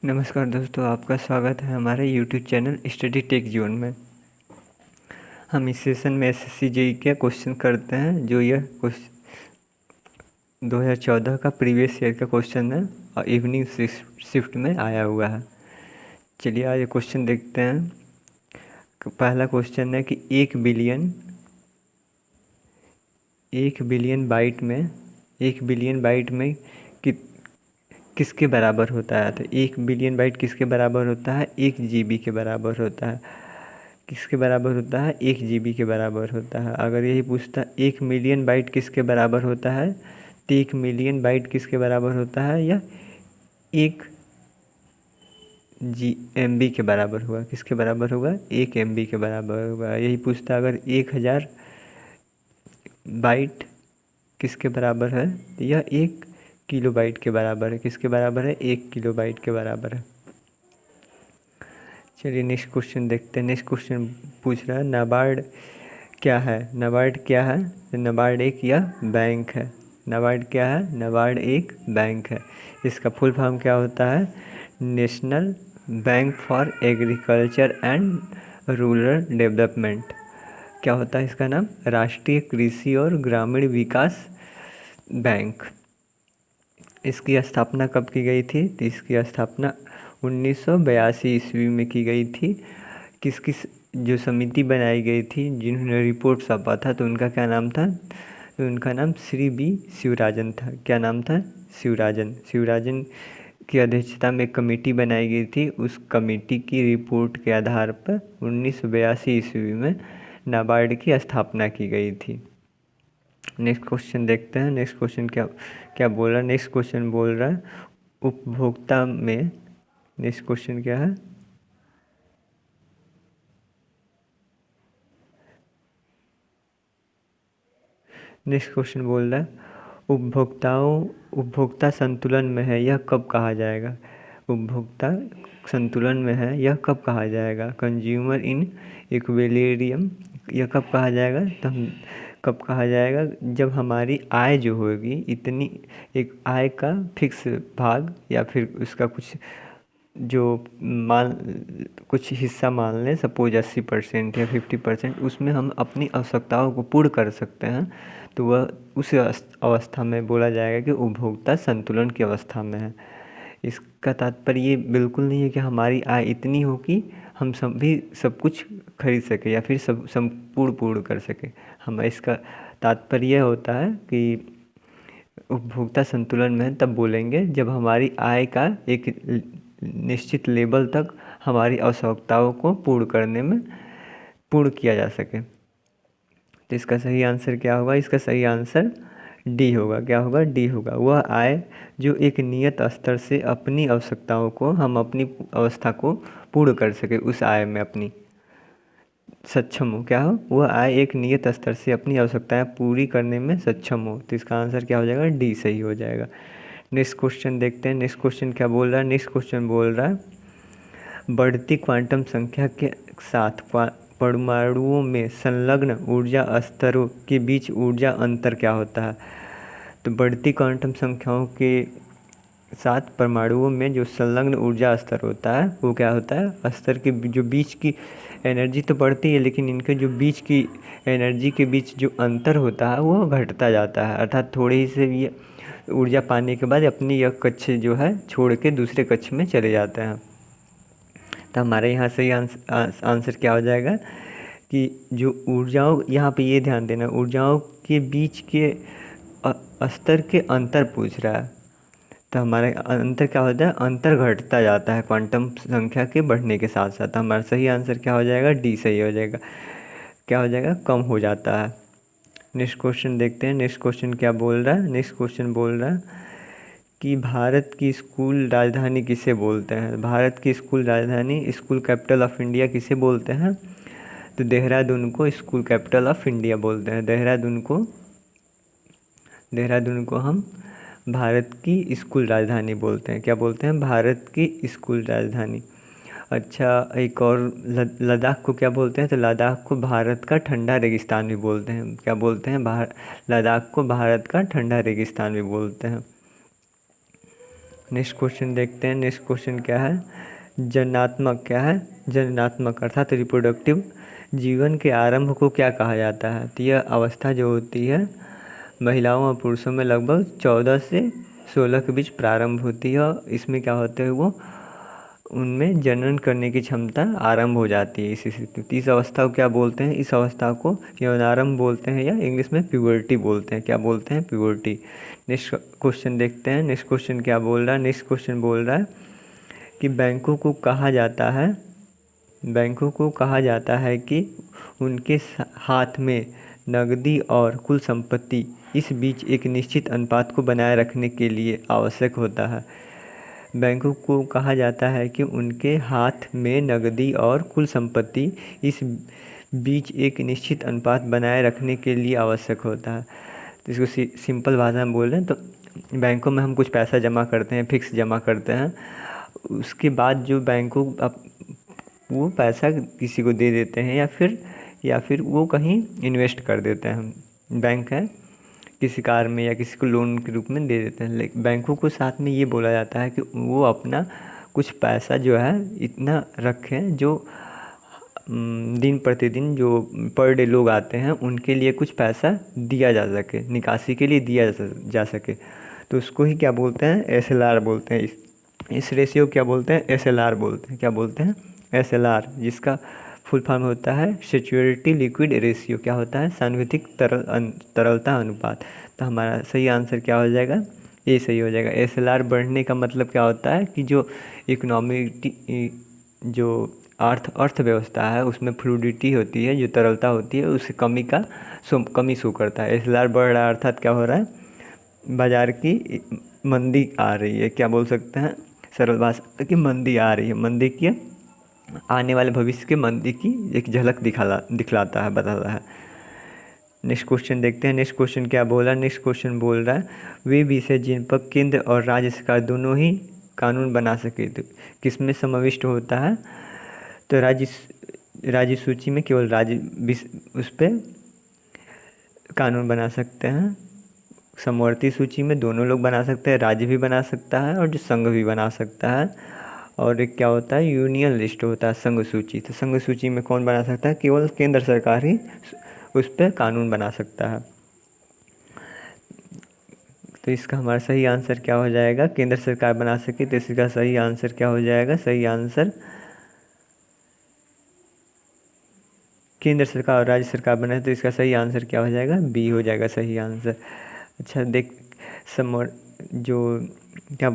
नमस्कार दोस्तों, आपका स्वागत है हमारे YouTube channel study take zone में। हम इस सेशन में एसएससी जेईई के क्वेश्चन करते हैं। जो यह क्वेश्चन 2014 का प्रीवियस ईयर का क्वेश्चन है और इवनिंग शिफ्ट में आया हुआ है। चलिए आज ये क्वेश्चन देखते हैं। पहला क्वेश्चन है कि 1 बिलियन बाइट में किसके बराबर होता है। तो 1 बिलियन बाइट किसके बराबर होता है? 1 GB के बराबर होता है। किसके बराबर होता है? 1 GB के बराबर होता है। अगर यही पूछता 1 मिलियन बाइट किसके बराबर होता है, तो 1 मिलियन बाइट किसके बराबर होता है या 1 MB के बराबर होगा। किसके बराबर होगा? 1 MB के बराबर होगा। यही पूछता अगर 1000 बाइट किसके बराबर है, तो यह 1 किलोबाइट के बराबर है। किसके बराबर है? 1 किलोबाइट के बराबर है। चलिए नेक्स्ट क्वेश्चन देखते हैं। नेक्स्ट क्वेश्चन पूछ रहा है नाबार्ड क्या है। नाबार्ड क्या है? तो नाबार्ड एक यह बैंक है। नाबार्ड क्या है? नाबार्ड एक बैंक है। इसका फुल फॉर्म क्या होता है? National bank for agriculture and rural development. क्या होता है इसका नाम? राष्ट्रीय कृषि और ग्रामीण विकास बैंक। इसकी स्थापना कब की गई थी? तो इसकी स्थापना 1982 ईस्वी में की गई थी। किस जो समिति बनाई गई थी, जिन्होंने रिपोर्ट सौंपा था, तो उनका क्या नाम था? तो उनका नाम श्री बी शिवराजन था। क्या नाम था? शिवराजन की अध्यक्षता में एक कमेटी बनाई गई थी। उस कमेटी की रिपोर्ट के आधार पर 1982 ईस्वी में नाबार्ड की स्थापना की गई थी। नेक्स्ट क्वेश्चन देखते हैं। नेक्स्ट क्वेश्चन क्या बोल रहा है? नेक्स्ट क्वेश्चन बोल रहा है उपभोक्ता में। नेक्स्ट क्वेश्चन क्या है? नेक्स्ट क्वेश्चन बोल रहा है उपभोक्ता संतुलन में है, यह कब कहा जाएगा? उपभोक्ता संतुलन में है, यह कब कहा जाएगा? कंज्यूमर इन इक्विलिब्रियम, यह कब कहा जाएगा? तो हम कब कहा जाएगा? जब हमारी आय जो होगी इतनी, एक आय का फिक्स भाग या फिर उसका कुछ हिस्सा मान लें, सपोज 80% या 50%, उसमें हम अपनी आवश्यकताओं को पूर्ण कर सकते हैं, तो वह उस अवस्था में बोला जाएगा कि उपभोक्ता संतुलन की अवस्था में है। इसका तात्पर्य ये बिल्कुल नहीं है कि हमारी आय इतनी हो कि हम सब कुछ खरीद सके या फिर सब संपूर्ण पूर्ण कर सके। हम इसका तात्पर्य होता है कि उपभोक्ता संतुलन में तब बोलेंगे जब हमारी आय का एक निश्चित लेवल तक हमारी आवश्यकताओं को पूर्ण किया जा सके। तो इसका सही आंसर क्या होगा? इसका सही आंसर डी होगा। क्या होगा? डी होगा। वह आय जो एक नियत स्तर से अपनी आवश्यकताओं को, हम अपनी अवस्था को पूर्ण कर सके, उस आय में अपनी सक्षम हो। क्या हो? वह आय एक नियत स्तर से अपनी आवश्यकताएं पूरी करने में सक्षम हो। तो इसका आंसर क्या हो जाएगा? डी सही हो जाएगा। नेक्स्ट क्वेश्चन देखते हैं। नेक्स्ट क्वेश्चन क्या बोल रहा है? नेक्स्ट क्वेश्चन बोल रहा है बढ़ती क्वांटम संख्या के साथ परमाणुओं में संलग्न ऊर्जा स्तरों के बीच ऊर्जा अंतर क्या होता है? तो बढ़ती क्वांटम संख्याओं के साथ परमाणुओं में जो संलग्न ऊर्जा स्तर होता है वो क्या होता है? स्तर के जो बीच की एनर्जी तो बढ़ती है, लेकिन इनके जो बीच की एनर्जी के बीच जो अंतर होता है वो घटता जाता है। अर्थात थोड़े ही से ये ऊर्जा पाने के बाद अपनी यह कक्ष जो है छोड़ के दूसरे कक्ष में चले जाते हैं। तो हमारे यहाँ से आंसर क्या हो जाएगा कि जो ऊर्जाओं, यहाँ पे ये ध्यान देना, ऊर्जाओं के बीच के स्तर के अंतर पूछ रहा है। तो हमारे अंतर क्या होता है? अंतर घटता जाता है क्वांटम संख्या के बढ़ने के साथ साथ। हमारा सही आंसर क्या हो जाएगा? डी सही हो जाएगा। क्या हो जाएगा? कम हो जाता है। नेक्स्ट क्वेश्चन देखते हैं। नेक्स्ट क्वेश्चन क्या बोल रहा है? नेक्स्ट क्वेश्चन बोल रहा है कि भारत की स्कूल राजधानी किसे बोलते हैं? भारत की स्कूल राजधानी, स्कूल कैपिटल ऑफ इंडिया किसे बोलते हैं? तो देहरादून को स्कूल कैपिटल ऑफ इंडिया बोलते हैं। देहरादून को हम भारत की स्कूल राजधानी बोलते हैं। क्या बोलते हैं? भारत की स्कूल राजधानी। अच्छा, एक और लद्दाख को क्या बोलते हैं? तो लद्दाख को भारत का ठंडा रेगिस्तान भी बोलते हैं। क्या बोलते हैं? लद्दाख को भारत का ठंडा रेगिस्तान भी बोलते हैं। नेक्स्ट क्वेश्चन देखते हैं। नेक्स्ट क्वेश्चन क्या है, जननात्मक क्या है, जननात्मक अर्थात रिप्रोडक्टिव जीवन के आरंभ को क्या कहा जाता है। तो यह अवस्था जो होती है महिलाओं और पुरुषों में लगभग 14 से 16 के बीच प्रारंभ होती है। और इसमें क्या होता है, वो उनमें जनन करने की क्षमता आरंभ हो जाती है इसी स्थिति। तो इस अवस्था को क्या बोलते हैं, इस अवस्था को यौनारंभ बोलते हैं या इंग्लिश में प्यूबर्टी बोलते हैं। क्या बोलते हैं, प्यूबर्टी। नेक्स्ट क्वेश्चन देखते हैं। नेक्स्ट क्वेश्चन क्या बोल रहा है, नेक्स्ट क्वेश्चन बोल रहा है कि बैंकों को कहा जाता है, बैंकों को कहा जाता है कि उनके हाथ में नकदी और कुल संपत्ति इस बीच एक निश्चित अनुपात को बनाए रखने के लिए आवश्यक होता है। बैंकों को कहा जाता है कि उनके हाथ में नकदी और कुल संपत्ति इस बीच एक निश्चित अनुपात बनाए रखने के लिए आवश्यक होता है। तो इसको सिंपल भाषा में बोल रहे हैं तो बैंकों में हम कुछ पैसा जमा करते हैं, फिक्स जमा करते हैं, उसके बाद जो बैंकों वो पैसा किसी को दे देते हैं या फिर वो कहीं इन्वेस्ट कर देते हैं। बैंक है किसी कार में या किसी को लोन के रूप में दे देते हैं। लेकिन बैंकों को साथ में ये बोला जाता है कि वो अपना कुछ पैसा जो है इतना रखें जो दिन प्रतिदिन जो पर डे लोग आते हैं उनके लिए कुछ पैसा दिया जा सके, निकासी के लिए दिया जा सके। तो उसको ही क्या बोलते हैं, SLR बोलते हैं। इस रेशियो क्या बोलते हैं, SLR बोलते हैं। क्या बोलते हैं, SLR, जिसका फुल फॉर्म होता है सिक्योरिटी लिक्विड रेशियो। क्या होता है, सांविधिक तरलता अनुपात। तो हमारा सही आंसर क्या हो जाएगा, ये सही हो जाएगा। SLR बढ़ने का मतलब क्या होता है कि जो इकोनॉमिक जो अर्थव्यवस्था है उसमें फ्लूडिटी होती है, जो तरलता होती है उससे कमी शो करता है। SLR बढ़ रहा है अर्थात क्या हो रहा है, बाजार की मंदी आ रही है। क्या बोल सकते हैं सरल भाषा कि मंदी आ रही है, मंदी की आने वाले भविष्य के मंदी की एक झलक दिखलाता है, बताता है। नेक्स्ट क्वेश्चन देखते हैं। नेक्स्ट क्वेश्चन क्या बोला, नेक्स्ट क्वेश्चन बोल रहा है वे विषय जिन पर केंद्र और राज्य सरकार दोनों ही कानून बना सके तो किसमें समाविष्ट होता है। तो राज्य सूची में केवल राज्य उस पर कानून बना सकते हैं। समवर्ती सूची में दोनों लोग बना सकते हैं, राज्य भी बना सकता है और जो संघ भी बना सकता है। और एक क्या होता है, यूनियन लिस्ट होता है संघ सूची। तो संघ सूची में कौन बना सकता है, केवल केंद्र सरकार ही उस पर कानून बना सकता है। तो इसका हमारा सही आंसर क्या हो जाएगा, केंद्र सरकार बना सके। तो इसका सही आंसर क्या हो जाएगा, सही आंसर केंद्र सरकार और राज्य सरकार बनाए। तो इसका सही आंसर क्या हो जाएगा, बी हो जाएगा सही आंसर। अच्छा देख, जो क्या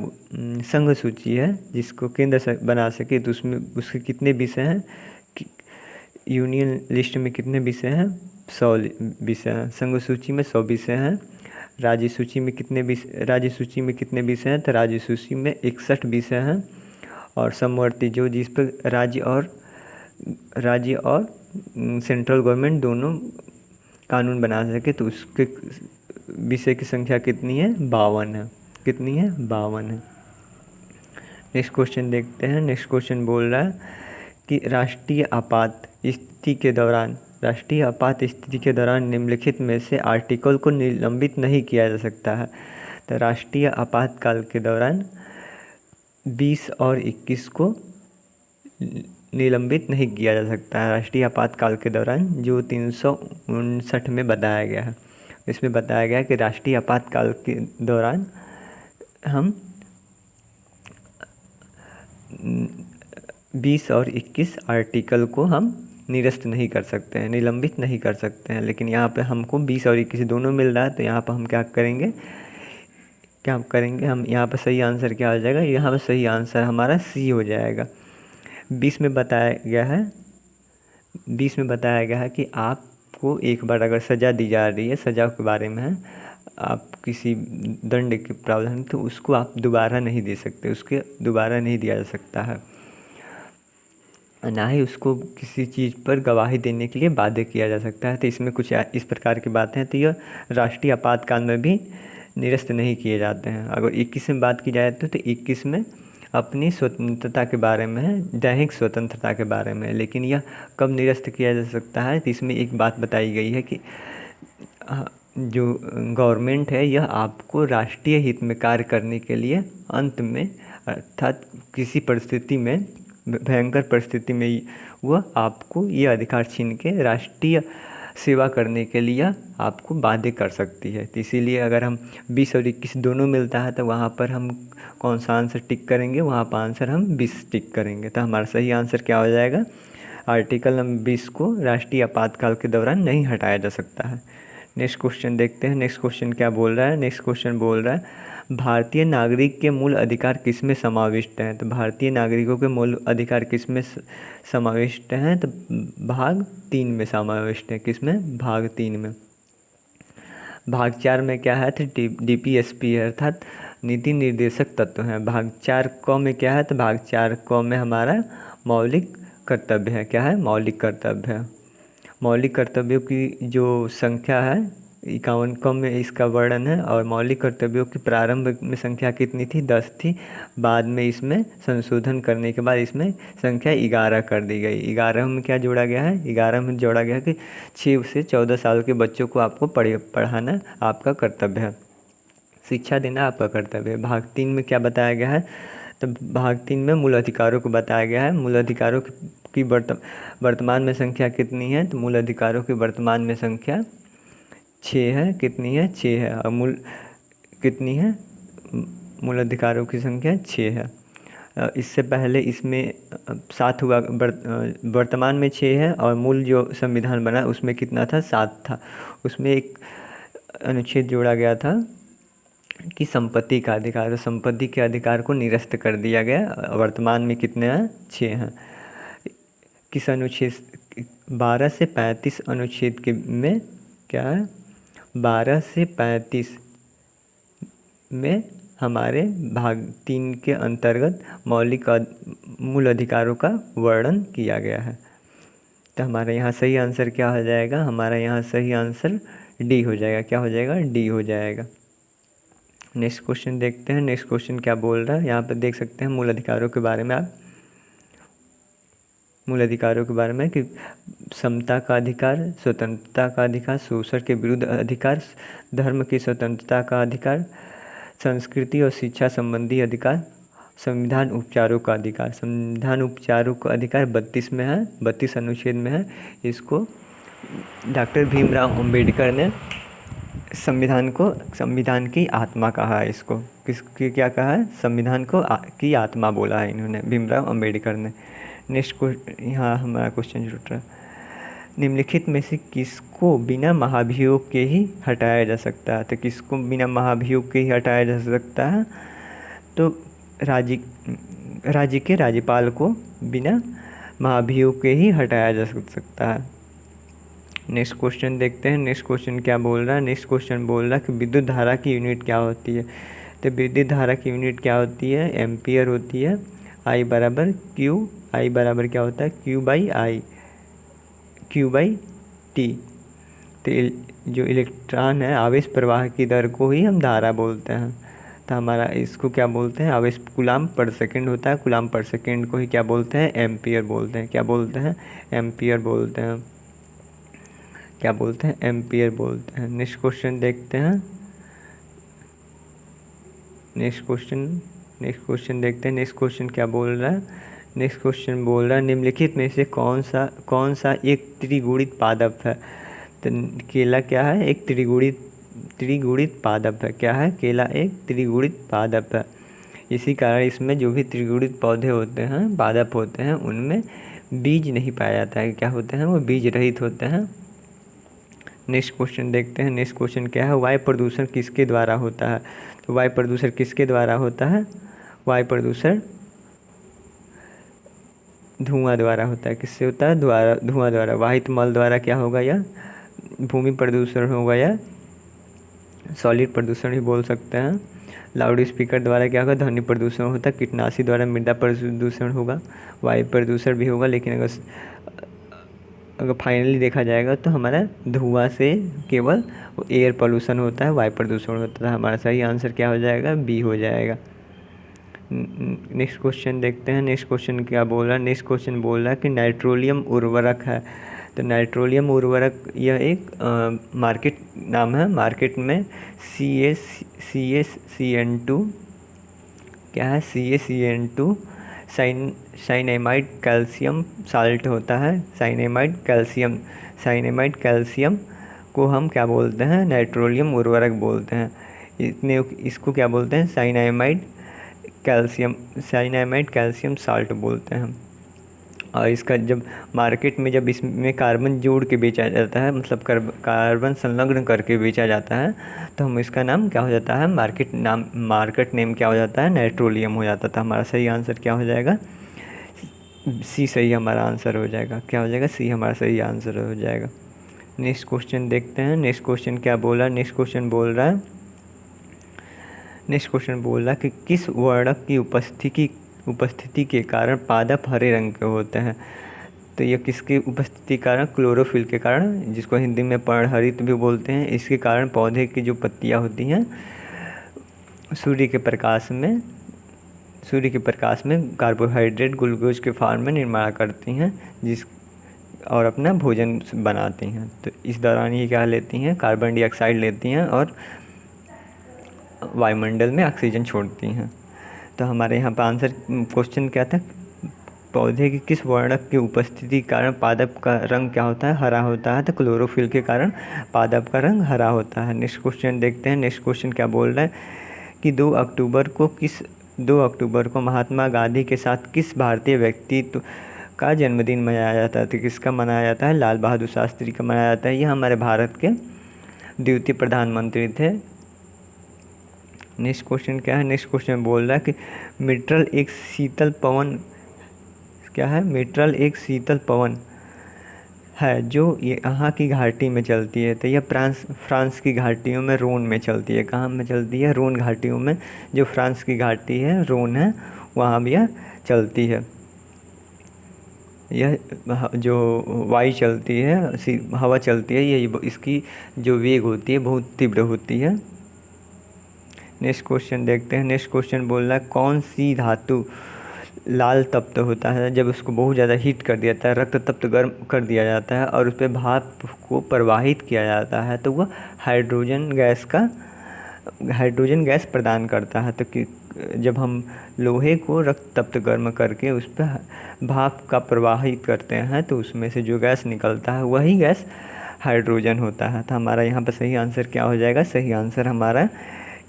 संघ सूची है जिसको केंद्र बना सके तो उसमें उसके कितने विषय हैं, यूनियन लिस्ट में कितने विषय हैं, 100 विषय हैं। संघ सूची में 100 विषय हैं। राज्य सूची में कितने विषय हैं, तो राज्य सूची में 61 विषय हैं। और समवर्ती जो जिस पर राज्य और सेंट्रल गवर्नमेंट दोनों कानून बना सके तो उसके विषय की संख्या कितनी है, 52 है। कितनी है, 52 है। नेक्स्ट क्वेश्चन देखते हैं। नेक्स्ट क्वेश्चन बोल रहा है कि राष्ट्रीय आपात स्थिति के दौरान निम्नलिखित में से आर्टिकल को निलंबित नहीं किया जा सकता है। तो राष्ट्रीय आपातकाल के दौरान 20 और 21 को निलंबित नहीं किया जा सकता है। राष्ट्रीय आपातकाल के दौरान जो 359 में बताया गया है, इसमें बताया गया है कि राष्ट्रीय आपातकाल के दौरान हम 20 और 21 आर्टिकल को हम निरस्त नहीं कर सकते हैं, निलंबित नहीं कर सकते हैं। लेकिन यहाँ पे हमको 20 और 21 दोनों मिल रहा है। तो यहाँ पर हम क्या करेंगे, हम यहाँ पर सही आंसर क्या हो जाएगा, यहाँ पर सही आंसर हमारा सी हो जाएगा। 20 में बताया गया है कि आपको एक बार अगर सज़ा दी जा रही है, सज़ा के बारे में है, आप किसी दंड के प्रावधान तो उसको आप दोबारा नहीं दे सकते, उसके दोबारा नहीं दिया जा सकता है, ना ही उसको किसी चीज़ पर गवाही देने के लिए बाध्य किया जा सकता है। तो इसमें कुछ इस प्रकार की बातें हैं। तो यह राष्ट्रीय आपातकाल में भी निरस्त नहीं किए जाते हैं। अगर 21 में बात की जाए तो 21 में अपनी स्वतंत्रता के बारे में है, दैहिक स्वतंत्रता के बारे में। लेकिन यह कब निरस्त किया जा सकता है, तो इसमें एक बात बताई गई है कि जो गवर्नमेंट है यह आपको राष्ट्रीय हित में कार्य करने के लिए अंत में, अर्थात किसी परिस्थिति में, भयंकर परिस्थिति में वह आपको ये अधिकार छीन के राष्ट्रीय सेवा करने के लिए आपको बाध्य कर सकती है। तो इसीलिए अगर हम 20 और 21 दोनों मिलता है तो वहाँ पर हम कौन सा आंसर टिक करेंगे, वहाँ पर आंसर हम 20 टिक करेंगे। तो हमारा सही आंसर क्या हो जाएगा, आर्टिकल नंबर 20 को राष्ट्रीय आपातकाल के दौरान नहीं हटाया जा सकता है। नेक्स्ट क्वेश्चन देखते हैं। नेक्स्ट क्वेश्चन क्या बोल रहा है। नेक्स्ट क्वेश्चन बोल रहा है भारतीय नागरिक के मूल अधिकार किसमें समाविष्ट हैं। तो भारतीय नागरिकों के मूल अधिकार किसमें समाविष्ट हैं, तो भाग 3 में समाविष्ट है। किसमें, भाग 3 में। भाग 4 में क्या है, तो DPSP है, अर्थात नीति निर्देशक तत्व हैं। भाग 4 क में क्या है, तो भाग 4 क में हमारा मौलिक कर्तव्य है। क्या है, मौलिक कर्तव्य है। मौलिक कर्तव्यों की जो संख्या है 51 क में इसका वर्णन है, और मौलिक कर्तव्यों की प्रारंभ में संख्या कितनी थी, 10 थी। बाद में इसमें संशोधन करने के बाद इसमें संख्या 11 कर दी गई। 11 में क्या जोड़ा गया है, 11 में जोड़ा गया कि 6 से 14 साल के बच्चों को आपको पढ़ाना आपका कर्तव्य है, शिक्षा देना आपका कर्तव्य है। भाग 3 में क्या बताया गया है, तो भाग 3 में मूल अधिकारों को बताया गया है। मूल अधिकारों की वर्तमान में संख्या कितनी है, तो मूल अधिकारों की वर्तमान में संख्या 6 है। कितनी है, 6 है। और मूल कितनी है, मूल अधिकारों की संख्या 6 है। इससे पहले इसमें 7 हुआ, वर्तमान में 6 है, और मूल जो संविधान बना उसमें कितना था, 7 था। उसमें एक अनुच्छेद जोड़ा गया था कि संपत्ति का अधिकार, तो संपत्ति के अधिकार को निरस्त कर दिया गया। वर्तमान में कितने हैं, 6 हैं। किस अनुच्छेद, 12 से 35 अनुच्छेद के में क्या है, 12 से 35 में हमारे भाग 3 के अंतर्गत मौलिक मूल अधिकारों का वर्णन किया गया है। तो हमारे यहाँ सही आंसर क्या हो जाएगा, हमारा यहाँ सही आंसर डी हो जाएगा। क्या हो जाएगा, डी हो जाएगा। नेक्स्ट क्वेश्चन देखते हैं। नेक्स्ट क्वेश्चन क्या बोल रहा है, यहाँ पर देख सकते हैं मूल अधिकारों के बारे में। आप मूल अधिकारों के बारे में कि समता का अधिकार, स्वतंत्रता का अधिकार, शोषण के विरुद्ध अधिकार, धर्म की स्वतंत्रता का अधिकार, संस्कृति और शिक्षा संबंधी अधिकार, संविधान उपचारों का अधिकार। संविधान उपचारों का अधिकार 32 में है, 32 अनुच्छेद में है। इसको डॉक्टर भीमराव अंबेडकर ने संविधान की आत्मा कहा है। इसको किसकी क्या कहा है, संविधान को की आत्मा बोला है इन्होंने, भीमराव अंबेडकर ने। नेक्स्ट यहाँ हमारा क्वेश्चन जुट रहा है, निम्नलिखित में से किसको बिना महाभियोग के ही हटाया जा सकता है। तो किसको बिना महाभियोग के ही हटाया जा सकता है, तो राज्य के राज्यपाल को बिना महाभियोग के ही हटाया जा सकता है। नेक्स्ट क्वेश्चन देखते हैं। नेक्स्ट क्वेश्चन क्या बोल रहा है। नेक्स्ट क्वेश्चन बोल रहा है कि विद्युत धारा की यूनिट क्या होती है। तो विद्युत धारा की यूनिट क्या होती है, एम्पियर होती है। आई बराबर क्यू, आई बराबर क्या होता है, Q by I, Q by T. तो जो इलेक्ट्रॉन है, आवेश प्रवाह की दर को ही हम धारा बोलते हैं। तो हमारा इसको क्या बोलते हैं, आवेश कूलाम पर सेकंड होता है, कूलाम पर सेकंड को ही क्या बोलते हैं, एम्पियर बोलते हैं। क्या बोलते हैं, एम्पियर बोलते हैं। क्या बोलते हैं, एम्पियर बोलते हैं। नेक्स्ट क्वेश्चन देखते हैं। नेक्स्ट क्वेश्चन देखते हैं। नेक्स्ट क्वेश्चन क्या बोल रहा है। नेक्स्ट क्वेश्चन बोल रहा है निम्नलिखित में से कौन सा एक त्रिगुणित पादप है। तो केला क्या है, एक त्रिगुणित पादप है। क्या है, केला एक त्रिगुणित पादप है। इसी कारण इसमें जो भी त्रिगुणित पौधे होते हैं, पादप होते हैं, उनमें बीज नहीं पाया जाता है। क्या होते हैं, वो बीज रहित होते हैं। नेक्स्ट क्वेश्चन देखते हैं। नेक्स्ट क्वेश्चन क्या है, वायु प्रदूषण किसके द्वारा होता है। तो वायु प्रदूषण किसके द्वारा होता है, वायु प्रदूषण धुआं द्वारा होता है। किससे होता है, धुआं द्वारा। वाहित मल द्वारा क्या होगा, या भूमि प्रदूषण होगा, या सॉलिड प्रदूषण ही बोल सकते हैं। लाउड स्पीकर द्वारा क्या होगा, ध्वनि प्रदूषण होता है। कीटनाशी द्वारा मृदा प्रदूषण होगा, वायु प्रदूषण भी होगा। लेकिन अगर फाइनली देखा जाएगा तो हमारा धुआं से केवल एयर पोल्यूशन होता है, वायु प्रदूषण होता है। हमारा सही आंसर क्या हो जाएगा, बी हो जाएगा। नेक्स्ट क्वेश्चन देखते हैं। नेक्स्ट क्वेश्चन क्या बोल रहा है। नेक्स्ट क्वेश्चन बोल रहा है कि नाइट्रोलियम उर्वरक है। तो नाइट्रोलियम उर्वरक यह एक मार्केट नाम है। मार्केट में CaCN2 क्या है, CaCN2 साइनेमाइड कैल्शियम साल्ट होता है। साइनेमाइड कैल्शियम को हम क्या बोलते हैं, नाइट्रोलियम उर्वरक बोलते हैं। इसको क्या बोलते हैं, साइनामाइड कैल्शियम साल्ट बोलते हैं। और इसका जब मार्केट में जब इसमें कार्बन जोड़ के बेचा जाता है, मतलब कार्बन संलग्न करके बेचा जाता है, तो हम इसका नाम क्या हो जाता है, मार्केट नेम क्या हो जाता है, नाइट्रोलियम हो जाता था। हमारा सही आंसर क्या हो जाएगा, सी सही हमारा आंसर हो जाएगा। क्या हो जाएगा, सी हमारा सही आंसर हो जाएगा। नेक्स्ट क्वेश्चन देखते हैं। नेक्स्ट क्वेश्चन क्या बोला, नेक्स्ट क्वेश्चन बोल रहा है कि किस वर्णक की उपस्थिति के कारण पादप हरे रंग के होते हैं। तो यह किसकी उपस्थिति के कारण, क्लोरोफिल के कारण, जिसको हिंदी में पर्णहरित भी बोलते हैं। इसके कारण पौधे की जो पत्तियां होती हैं सूर्य के प्रकाश में कार्बोहाइड्रेट ग्लूकोज के फॉर्म में निर्माण करती हैं, और अपना भोजन बनाती हैं। तो इस दौरान ये क्या लेती हैं, कार्बन डाइऑक्साइड लेती हैं और वायुमंडल में ऑक्सीजन छोड़ती हैं। तो हमारे यहाँ पर आंसर क्वेश्चन क्या था, पौधे की किस वर्णक की उपस्थिति के कारण पादप का रंग क्या होता है, हरा होता है। तो क्लोरोफिल के कारण पादप का रंग हरा होता है। नेक्स्ट क्वेश्चन देखते हैं। नेक्स्ट क्वेश्चन क्या बोल रहा है कि 2 अक्टूबर को महात्मा गांधी के साथ किस भारतीय व्यक्तित्व का जन्मदिन मनाया जाता है। तो किसका मनाया जाता है, लाल बहादुर शास्त्री का मनाया जाता है। यह हमारे भारत के द्वितीय प्रधानमंत्री थे। नेक्स्ट क्वेश्चन क्या है, नेक्स्ट क्वेश्चन बोल रहा है कि मिट्रल एक शीतल पवन क्या है, मिट्रल एक शीतल पवन है जो यहाँ की घाटी में चलती है। तो यह फ्रांस की घाटियों में, रोन में चलती है। कहाँ में चलती है, रोन घाटियों में। जो फ्रांस की घाटी है, रोन है, वहाँ भी यह चलती है। यह जो वायु चलती है, हवा चलती है, ये इसकी जो वेग होती है बहुत तीव्र होती है। नेक्स्ट क्वेश्चन देखते हैं। नेक्स्ट क्वेश्चन बोल रहा है कौन सी धातु लाल तप्त होता है जब उसको बहुत ज़्यादा हीट कर दिया जाता है, रक्त तप्त गर्म कर दिया जाता है और उस पर भाप को प्रवाहित किया जाता है, तो वह हाइड्रोजन गैस प्रदान करता है। तो कि जब हम लोहे को रक्त तप्त गर्म करके उस पर भाप का प्रवाहित करते हैं, तो उसमें से जो गैस निकलता है वही गैस हाइड्रोजन होता है। तो हमारा यहाँ पर सही आंसर क्या हो जाएगा, सही आंसर हमारा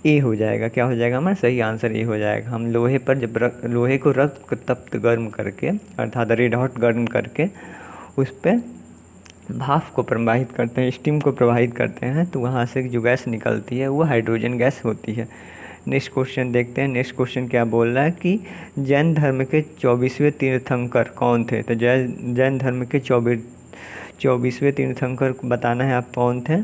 ए हो जाएगा। क्या हो जाएगा हमारा सही आंसर ए हो जाएगा। हम लोहे पर जब लोहे को रक्त तप्त गर्म करके, अर्थात रेड हॉट गर्म करके उस पर भाप को प्रवाहित करते हैं, स्टीम को प्रवाहित करते हैं, तो वहाँ से जो गैस निकलती है वो हाइड्रोजन गैस होती है। नेक्स्ट क्वेश्चन देखते हैं। नेक्स्ट क्वेश्चन क्या बोल रहा है कि जैन धर्म के 24वें तीर्थंकर कौन थे। तो जैन धर्म के 24वें तीर्थंकर को बताना है आप कौन थे।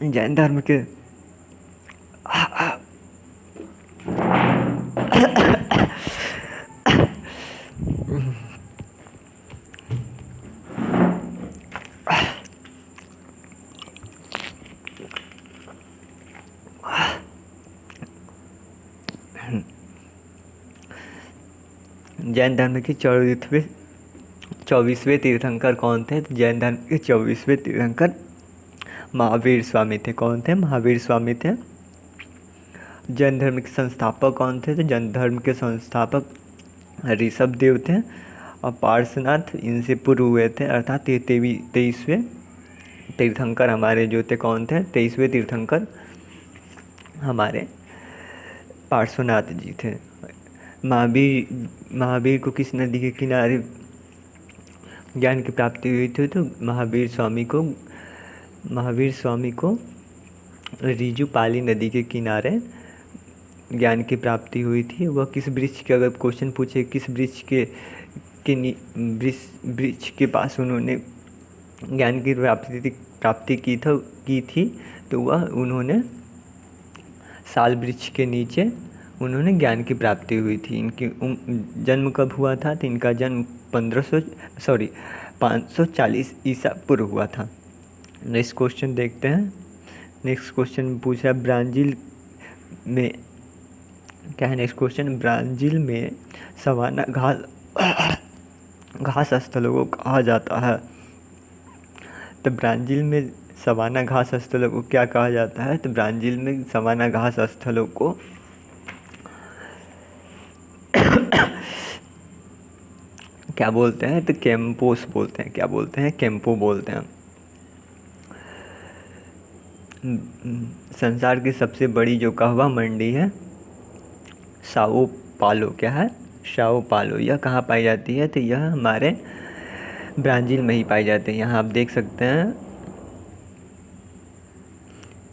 जैन धर्म के जैन धर्म के 24वें तीर्थंकर कौन थे। तो जैन धर्म के 24वें तीर्थंकर महावीर स्वामी थे। कौन थे, महावीर स्वामी थे। जैन धर्म के संस्थापक कौन थे। तो जैन धर्म के संस्थापक ऋषभ देव थे और पार्श्वनाथ इनसे पूर्व हुए थे, अर्थात 23वें तीर्थंकर हमारे जो थे कौन थे, 23वें तीर्थंकर हमारे पार्श्वनाथ जी थे। महावीर को किस नदी के किनारे ज्ञान की प्राप्ति हुई थी। तो महावीर स्वामी को रिजुपाली नदी के किनारे ज्ञान की प्राप्ति हुई थी। वह किस वृक्ष के, अगर क्वेश्चन पूछे किस वृक्ष के पास उन्होंने ज्ञान की प्राप्ति की थी, तो वह उन्होंने साल वृक्ष के नीचे उन्होंने ज्ञान की प्राप्ति हुई थी। इनकी जन्म कब हुआ था। तो इनका जन्म 540 ईसा पूर्व हुआ था। नेक्स्ट क्वेश्चन देखते हैं। नेक्स्ट क्वेश्चन पूछ रहा है ब्राज़ील में क्या है। नेक्स्ट क्वेश्चन, ब्राज़ील में सवाना घास स्थलों को कहा जाता है। तो ब्राज़ील में सवाना घास स्थलों को क्या कहा जाता है। तो ब्राज़ील में सवाना घास स्थलों को क्या बोलते हैं। तो कैंपोस बोलते हैं। क्या बोलते हैं, कैंपो बोलते हैं। संसार की सबसे बड़ी जो कहवा मंडी है साओ पालो, क्या है, साओ पालो, यह कहाँ पाई जाती है। तो यह हमारे ब्राज़ील में ही पाई जाती है। यहाँ आप देख सकते हैं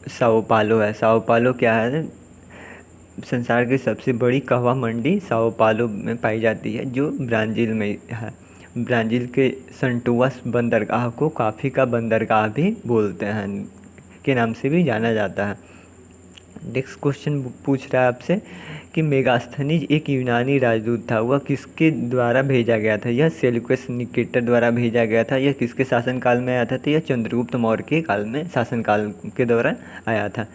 साओ पालो है। साओ पालो क्या है, संसार की सबसे बड़ी कहवा मंडी साओ पालो में पाई जाती है, जो ब्राज़ील में है। ब्राज़ील के संटुआस बंदरगाह को कॉफ़ी का बंदरगाह भी बोलते हैं, के नाम से भी जाना जाता है। नेक्स्ट क्वेश्चन पूछ रहा है आपसे कि मेगास्थनीज एक यूनानी राजदूत था, वह किसके द्वारा भेजा गया था। यह सेल्यूकस निकेटर द्वारा भेजा गया था। यह किसके शासनकाल में आया था। तो यह चंद्रगुप्त मौर्य के काल में, शासनकाल के दौरान आया था।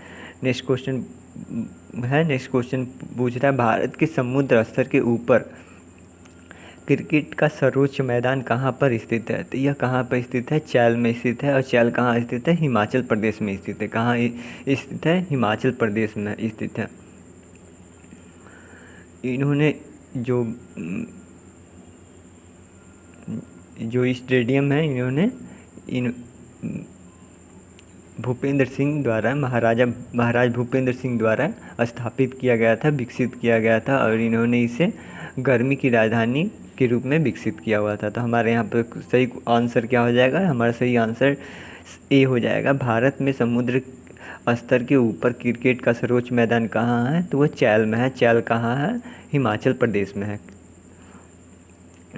नेक्स्ट क्वेश्चन है। नेक्स्ट क्वेश्चन पूछ रहा है भारत के समुद्र स्तर के ऊपर क्रिकेट का सर्वोच्च मैदान कहाँ पर स्थित है। तो यह कहाँ पर स्थित है, चैल में स्थित है। और चैल कहाँ स्थित है, हिमाचल प्रदेश में स्थित है। कहाँ स्थित है, हिमाचल प्रदेश में स्थित है। इन्होंने जो स्टेडियम है, इन्होंने भूपेंद्र सिंह द्वारा, महाराज भूपेंद्र सिंह द्वारा स्थापित किया गया था, विकसित किया गया था। और इन्होंने इसे गर्मी की राजधानी के रूप में विकसित किया हुआ था। तो हमारे यहाँ पर सही आंसर क्या हो जाएगा, हमारा सही आंसर ए हो जाएगा। भारत में समुद्र स्तर के ऊपर क्रिकेट का सर्वोच्च मैदान कहाँ है। तो वह चैल में है। चैल कहाँ है, हिमाचल प्रदेश में है।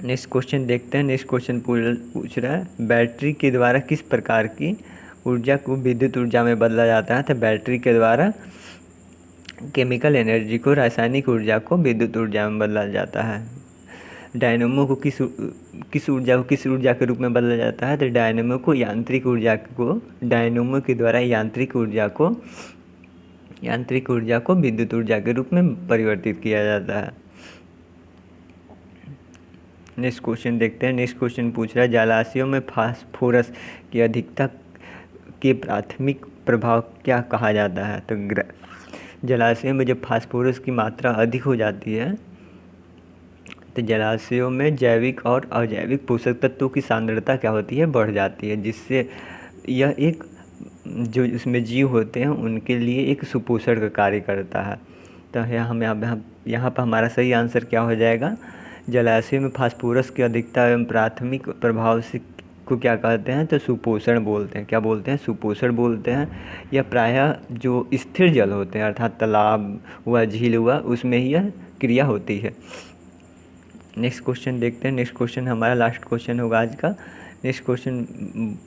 नेक्स्ट क्वेश्चन देखते हैं। नेक्स्ट क्वेश्चन पूछ रहा है बैटरी के द्वारा किस प्रकार की ऊर्जा को विद्युत ऊर्जा में बदला जाता है। तो बैटरी के द्वारा केमिकल एनर्जी को रासायनिक ऊर्जा को विद्युत ऊर्जा में बदला जाता है। डायनेमो को किस ऊर्जा के रूप में बदला जाता है। तो डायनेमो को यांत्रिक ऊर्जा को, डायनेमो के द्वारा यांत्रिक ऊर्जा को विद्युत ऊर्जा के रूप में परिवर्तित किया जाता है। नेक्स्ट क्वेश्चन देखते हैं। नेक्स्ट क्वेश्चन पूछ रहा है जलाशयों में फास्फोरस की अधिकता के प्राथमिक प्रभाव क्या कहा जाता है। तो जलाशयों में जब फास्फोरस की मात्रा अधिक हो जाती है तो जलाशयों में जैविक और अजैविक पोषक तत्वों की सांद्रता क्या होती है, बढ़ जाती है, जिससे यह एक जो इसमें जीव होते हैं उनके लिए एक सुपोषण का कार्य करता है। तो यहाँ पर हमारा सही आंसर क्या हो जाएगा, जलाशय में फास्फोरस की अधिकता एवं प्राथमिक प्रभाव से को क्या कहते हैं। तो सुपोषण बोलते हैं। क्या बोलते हैं, सुपोषण बोलते हैं। यह प्रायः जो स्थिर जल होते हैं अर्थात तालाब हुआ, झील हुआ, उसमें ही यह क्रिया होती है। नेक्स्ट क्वेश्चन देखते हैं। नेक्स्ट क्वेश्चन हमारा लास्ट क्वेश्चन होगा आज का। नेक्स्ट क्वेश्चन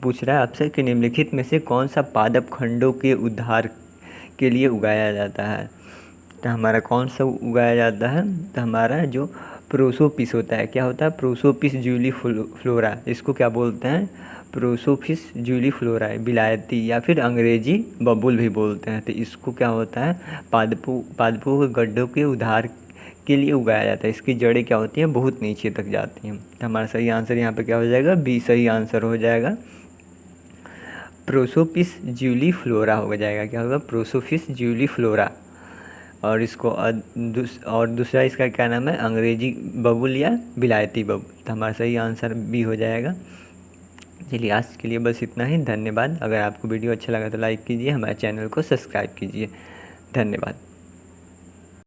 पूछ रहा है आपसे कि निम्नलिखित में से कौन सा पादप खंडों के उद्धार के लिए उगाया जाता है। तो हमारा कौन सा उगाया जाता है। तो हमारा जो प्रोसोपिस होता है, क्या होता है, प्रोसोपिस जूलीफ्लोरा, इसको क्या बोलते हैं, प्रोसोपिस जूलीफ्लोरा, विलायती या फिर अंग्रेजी बबुल भी बोलते हैं। तो इसको क्या होता है, पादपों के गड्ढों के उद्धार के लिए उगाया जाता है। इसकी जड़ें क्या होती हैं, बहुत नीचे तक जाती हैं। तो हमारा सही आंसर यहाँ पे क्या हो जाएगा, बी सही आंसर हो जाएगा। प्रोसोपिस जूलीफ्लोरा हो जाएगा। क्या होगा, प्रोसोपिस जूलीफ्लोरा। और इसको और दूसरा इसका क्या नाम है, अंग्रेजी बबुल या विलायती बबुल। तो हमारा सही आंसर बी हो जाएगा। चलिए आज के लिए बस इतना ही। धन्यवाद। अगर आपको वीडियो अच्छा लगा तो लाइक कीजिए, हमारे चैनल को सब्सक्राइब कीजिए। धन्यवाद।